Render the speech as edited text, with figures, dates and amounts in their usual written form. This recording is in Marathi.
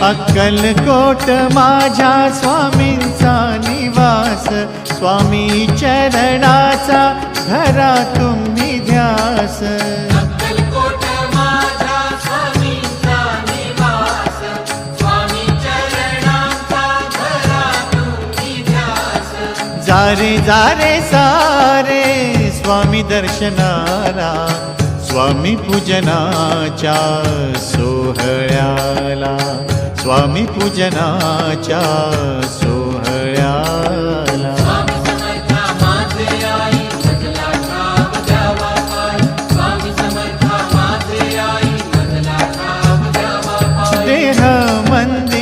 अक्कलकोट माझ्या स्वामींचा निवास, स्वामी चरणाचा धरा तुम्ही ध्यास. अक्कलकोट माझ्या स्वामींचा निवास, स्वामी चरणांचा धरा तुम्ही ध्यास. जारे जारे सारे स्वामी दर्शनाला, स्वामी पूजनाच्या सोहळ्याला, स्वामी पूजनाच्या सोहळ्याला. स्वामी समर्था माझे आई मजला ठाव द्यावा पाय, स्वामी समर्था माझे आई मजला ठाव द्यावा पाय. देह मंदिर